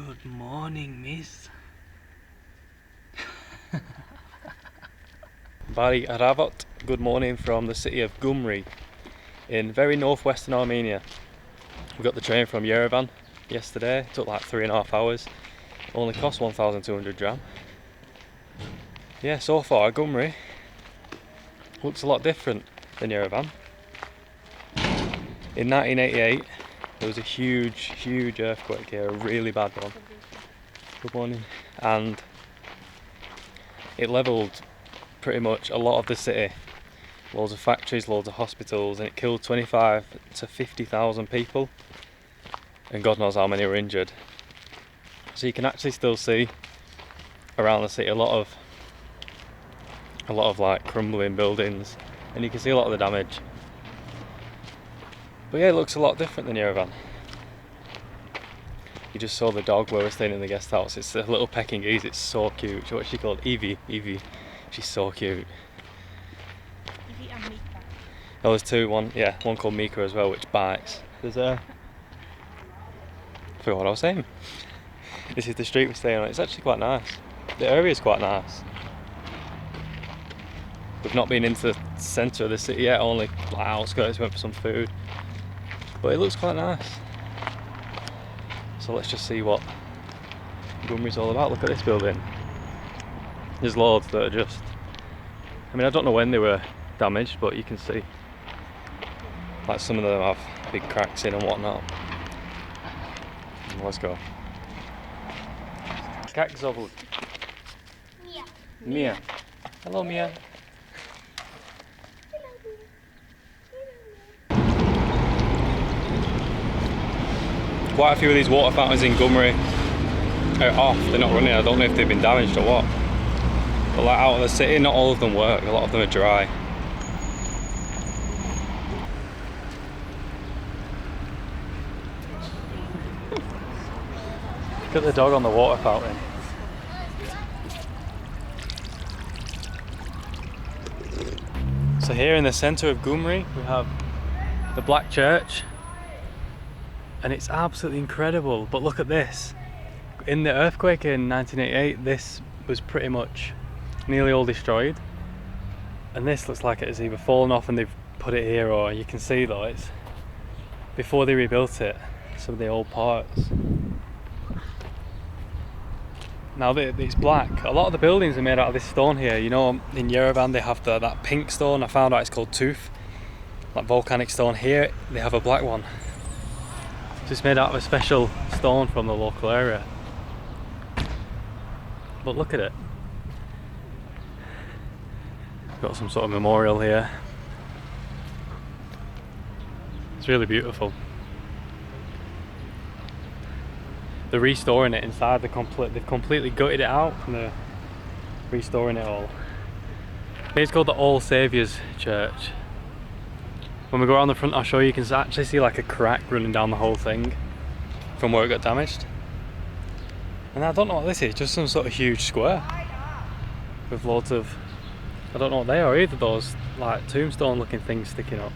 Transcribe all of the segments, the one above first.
Good morning, miss. Bari Aravot, good morning from the city of Gyumri in very northwestern Armenia. We got the train from Yerevan yesterday, it took like 3.5 hours, only cost 1,200 dram. Yeah, so far Gyumri looks a lot different than Yerevan. In 1988 there was a huge earthquake here, a really bad one. Good morning. And it levelled pretty much a lot of the city. Loads of factories, loads of hospitals, and it killed 25 to 50,000 people. And God knows how many were injured. So you can actually still see around the city a lot of like crumbling buildings, and you can see a lot of the damage. But yeah, it looks a lot different than Yerevan. You just saw the dog where we're staying in the guest house. It's a little Pekingese, it's so cute. What's she called? Evie. She's so cute. Evie and Mika. Oh, there's two. One called Mika as well, which bites. There's I forgot what I was saying. This is the street we're staying on. It's actually quite nice. The area is quite nice. We've not been into the centre of the city yet, only like outskirts, went for some food. But it looks quite nice. So let's just see what Gyumri's all about. Look at this building. There's loads that are just, I mean, I don't know when they were damaged, but you can see like some of them have big cracks in and whatnot. Let's go. Как зовут? Mia. Mia. Hello, Mia. Quite a few of these water fountains in Gyumri are off, they're not running. I don't know if they've been damaged or what. But like out of the city, not all of them work, a lot of them are dry. Look at the dog on the water fountain. So here in the centre of Gyumri we have the Black Church. And it's absolutely incredible, but look at this. In the earthquake in 1988, this was pretty much nearly all destroyed. And this looks like it has either fallen off and they've put it here, or you can see though, it's before they rebuilt it, some of the old parts. Now it's black. A lot of the buildings are made out of this stone here. You know, in Yerevan they have that pink stone, I found out it's called tooth, like volcanic stone. Here they have a black one. It's made out of a special stone from the local area. But look at it. Got some sort of memorial here. It's really beautiful. They're restoring it inside. They've completely gutted it out and they're restoring it all. It's called the Saviours Church. When we go around the front, I'll show you, you can actually see like a crack running down the whole thing from where it got damaged. And I don't know what this is, just some sort of huge square with loads of, I don't know what they are either, those like tombstone looking things sticking up.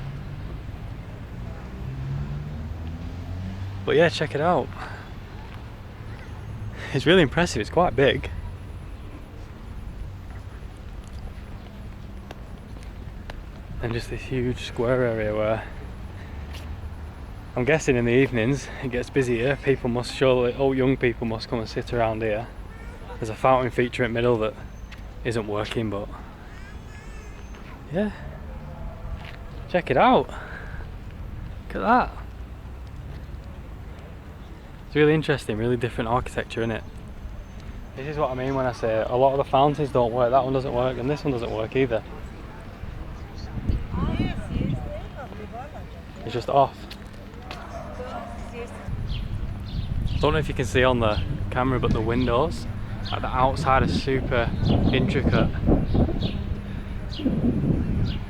But yeah, check it out. It's really impressive, it's quite big. And just this huge square area where I'm guessing in the evenings it gets busy here. People must, surely, all young people must come and sit around here. There's a fountain feature in the middle that isn't working, but yeah, check it out. Look at that. It's really interesting, really different architecture in it. This is what I mean when I say a lot of the fountains don't work. That one doesn't work and this one doesn't work either. It's just off. Don't know if you can see on the camera, but the windows at the outside are super intricate.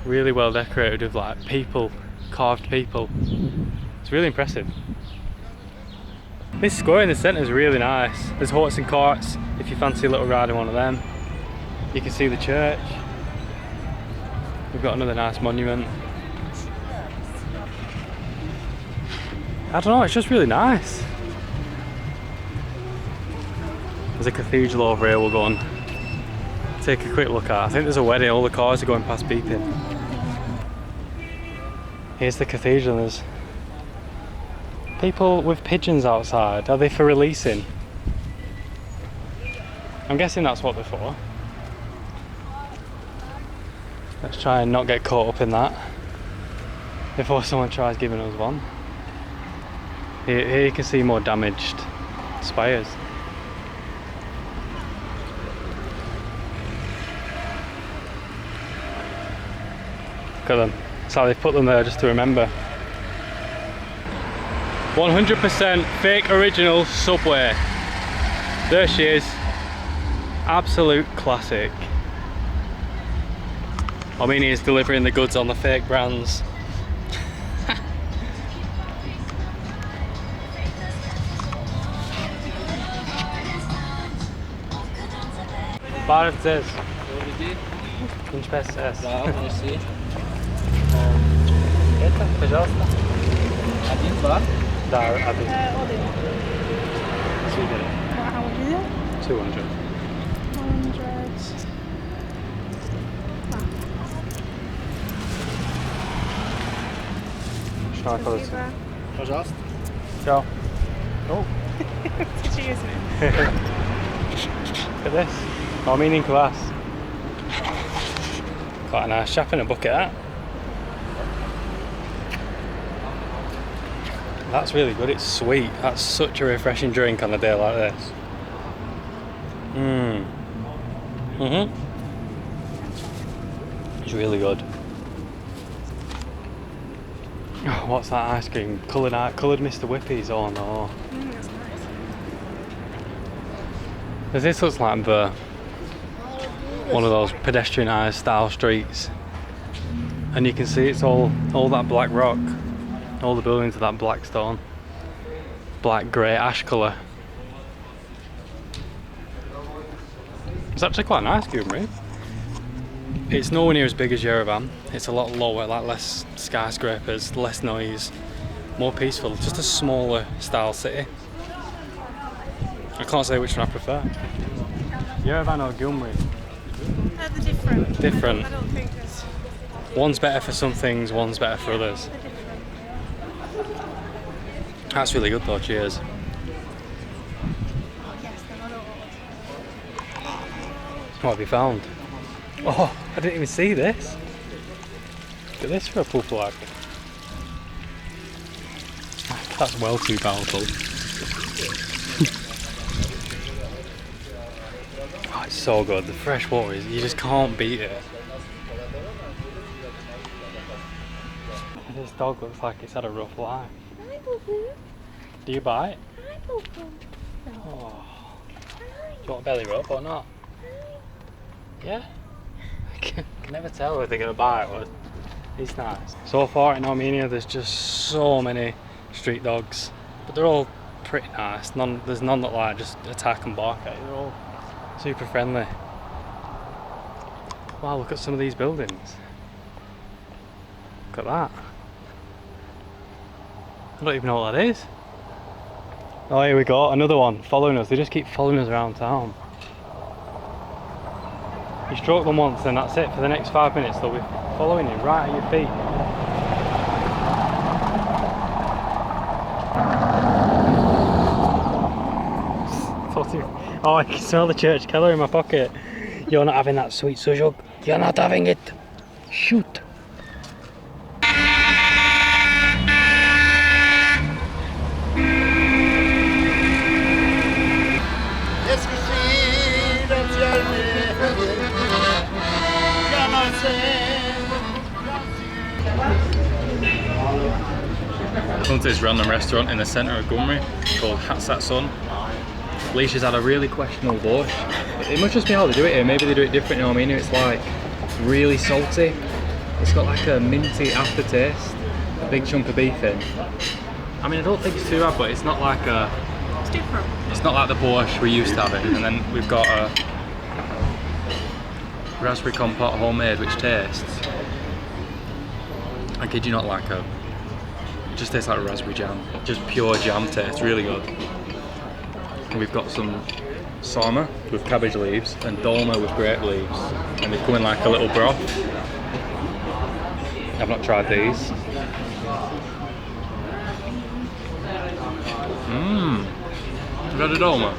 Really well decorated with like people, carved people. It's really impressive. This square in the centre is really nice. There's horse and carts if you fancy a little ride in one of them. You can see the church. We've got another nice monument. I don't know, it's just really nice. There's a cathedral over here we'll go and take a quick look at. I think there's a wedding, all the cars are going past beeping. Here's the cathedral, there's people with pigeons outside. Are they for releasing? I'm guessing that's what they're for. Let's try and not get caught up in that before someone tries giving us one. Here you can see more damaged spires. Look at them. That's how they've put them there, just to remember. 100% fake original Subway. There she is. Absolute classic. Armenia is delivering the goods on the fake brands. Пару цез. Кунч пес цез. Да, merci. Это, пожалуйста. Один, два. Да, один. Один. 200. 100. Шна колесо. Пожалуйста. Ciao. Oh. Excuse me. Look at this. Armenian Kvass. Quite a nice chap in a bucket, that. That's really good, it's sweet. That's such a refreshing drink on a day like this. It's really good. Oh, what's that ice cream? Coloured Mr. Whippies, oh no. That's nice. This looks like one of those pedestrianised style streets, and you can see it's all that black rock, all the buildings are that black stone, black grey ash colour. It's actually quite nice, Gyumri. It's nowhere near as big as Yerevan. It's a lot lower, like less skyscrapers, less noise, more peaceful, just a smaller style city. I can't say which one I prefer. Yerevan or Gyumri? They're different. Different. I don't think there's... One's better for some things, one's better for others. They're different. That's really good though, cheers. Oh yes, they're not old. What have you found? Oh, I didn't even see this. Look at this for a pulpulak. That's well too powerful. Oh, it's so good. The fresh water is, you just can't beat it. This dog looks like it's had a rough life. Hi, Boo-Boo. Do you bite? Hi, Boo-Boo. No. Oh. Do you want a belly rub or not? Yeah? I can never tell if they're going to bite, but it's nice. So far in Armenia there's just so many street dogs, but they're all pretty nice. There's none that like just attack and bark at you. They're all super friendly. Wow, look at some of these buildings. Look at that. I don't even know what that is. Oh, here we go, another one following us. They just keep following us around town. You stroke them once and that's it. For the next 5 minutes they'll be following you right at your feet. Oh, I can smell the church keller in my pocket. You're not having that sweet sujuk. You're not having it. Shoot. Come to this random restaurant in the centre of Gyumri called Son. Leisha's had a really questionable borscht. It must just be how they do it here. Maybe they do it different in Armenia. It's like really salty. It's got like a minty aftertaste. A big chunk of beef in. I mean, I don't think it's too bad, but it's not like a... It's different. It's not like the borscht we used to have it. And then we've got a raspberry compote homemade, which tastes... I kid you not, like a... It just tastes like raspberry jam. Just pure jam taste, really good. And we've got some sarma with cabbage leaves and dolma with grape leaves, and they come in like a little broth. I've not tried these. Have you had a dolma?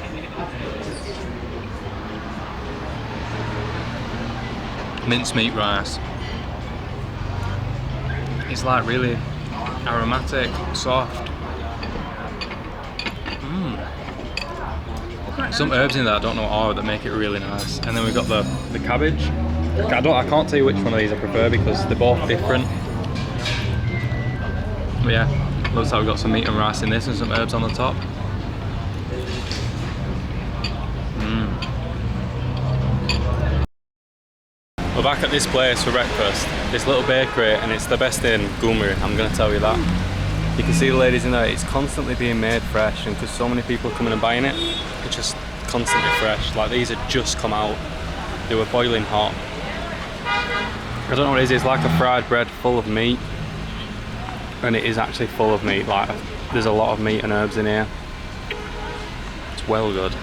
Mincemeat rice. It's like really aromatic, soft. Some herbs in there I don't know what are that make it really nice. And then we've got the cabbage. I can't tell you which one of these I prefer because they're both different. But yeah, looks like we've got some meat and rice in this and some herbs on the top. We're back at this place for breakfast, this little bakery, and it's the best in Gyumri, I'm going to tell you that. You can see the ladies in there, it's constantly being made fresh, and because so many people are coming and buying it, it's just constantly fresh. Like these had just come out, they were boiling hot. I don't know what it is, it's like a fried bread full of meat, and it is actually full of meat, like there's a lot of meat and herbs in here. It's well good.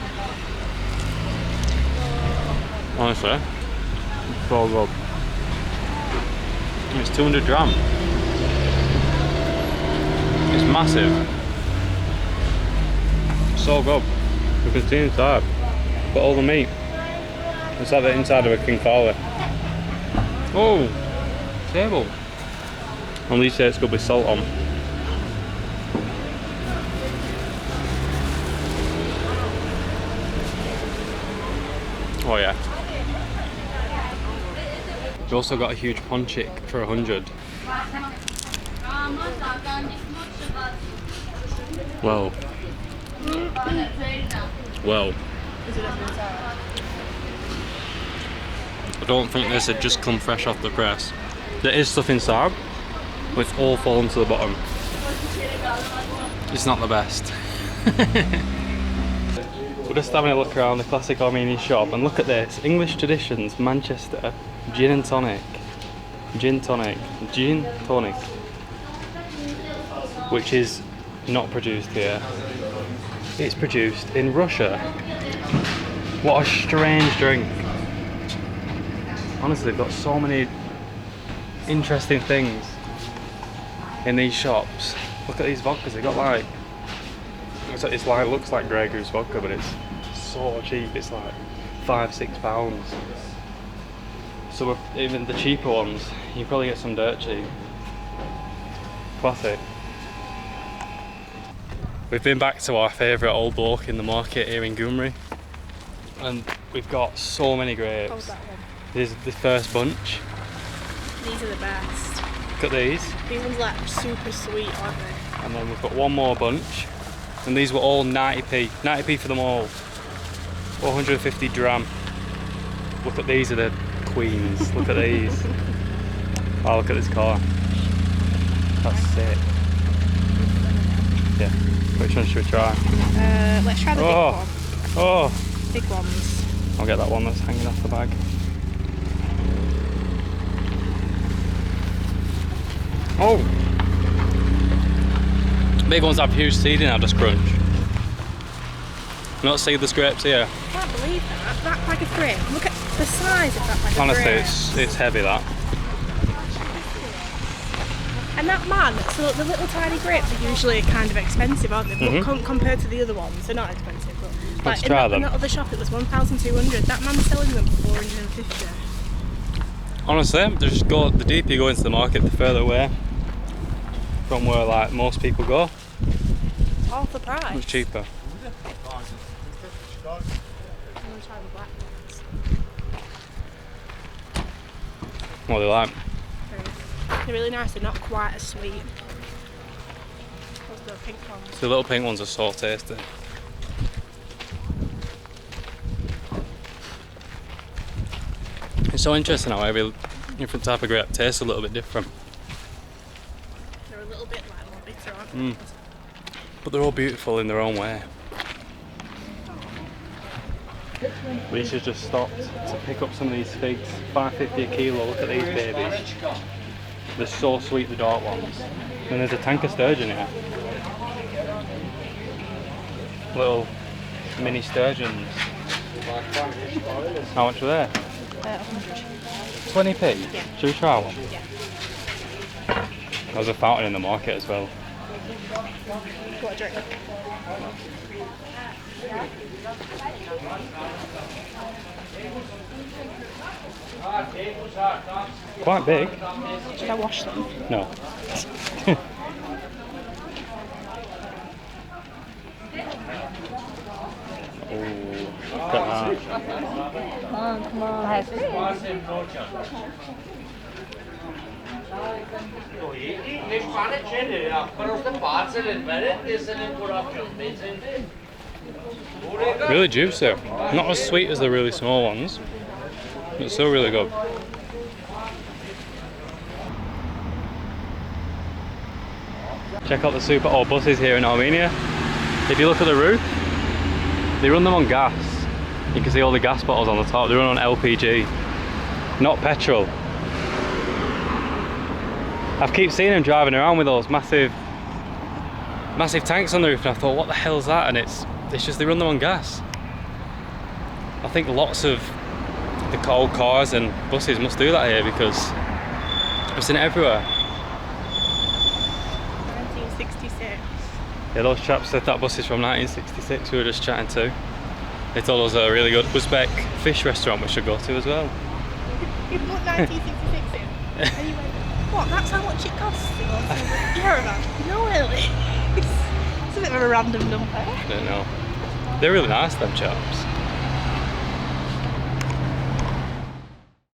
Honestly, it's so good. It's 200 gram. It's massive. So good. You can see inside. Got all the meat. It's like the inside of a king fowler. Oh, table. And these say it's good with salt on. Oh yeah. We also got a huge ponchik for 100. Whoa. Whoa. I don't think this had just come fresh off the press. There is stuff inside, but it's all fallen to the bottom. It's not the best. We're just having a look around the classic Armenian shop, and look at this. English Traditions, Manchester, Gin and Tonic. Gin tonic. Gin tonic. Which is not produced here. It's produced in Russia. What a strange drink. Honestly, they've got so many interesting things in these shops. Look at these vodkas, they've got like, it's like, looks like Grey Goose vodka, but it's so cheap. It's like £5-6. So even the cheaper ones, you probably get some dirt cheap. Classic. We've been back to our favourite old bloke in the market here in Gyumri, and we've got so many grapes. How's that one? This is the first bunch. These are the best. Look at these. These ones are like super sweet, aren't they? And then we've got one more bunch, and these were all 90p. 90p for them all. 450 dram. Look at these, are the queens. Look at these. Oh, look at this car. That's sick. Yeah. Which one should we try? Let's try the big one. Oh! Big ones. I'll get that one that's hanging off the bag. Oh! Big ones have huge seed in it, I just crunch. Not seedless grapes here. I can't believe that. That bag of grape. Look at the size of that bag of Honestly, grapes. it's heavy, that. And that man, so the little tiny grapes are usually kind of expensive, aren't they? But compared to the other ones, they're not expensive. But Let's try them. In that other shop, it was 1,200. That man's selling them for 450. Honestly, just go, the deeper you go into the market, the further away from where like most people go. Half the price. Much cheaper. I'm going to try the black ones. What do they like? They're really nice, they're not quite as sweet. Those little pink ones. The little pink ones are so tasty. It's so interesting how every different type of grape tastes a little bit different. They're a little bit like more bitter, aren't they? But they're all beautiful in their own way. Lisa's just stopped to pick up some of these figs. $5.50 a kilo, look at these babies. They're so sweet, the dark ones. And there's a tank of sturgeon here. Little mini sturgeons. How much were they? 100. 20p? Yeah. Should we try one? Yeah. There's a fountain in the market as well. What a drink. Quite big. Should I wash them? No. Oh, look at that. Come on. Really juicy. Not as sweet as the really small ones, but still really good. Check out the super old buses here in Armenia. If you look at the roof, they run them on gas. You can see all the gas bottles on the top. They run on LPG, not petrol. I keep seeing them driving around with those massive tanks on the roof, and I thought, what the hell's that? And it's just they run them on gas. I think lots of the old cars and buses must do that here because I've seen it everywhere. 1966. Yeah, those chaps said that bus is from 1966 we were just chatting to. They told us a really good Uzbek fish restaurant we should go to as well. You put 1966 in, and you went, what, that's how much it costs to go to Yerevan? No, really. It's a bit of a random number. I don't know. They're really nice, them chaps.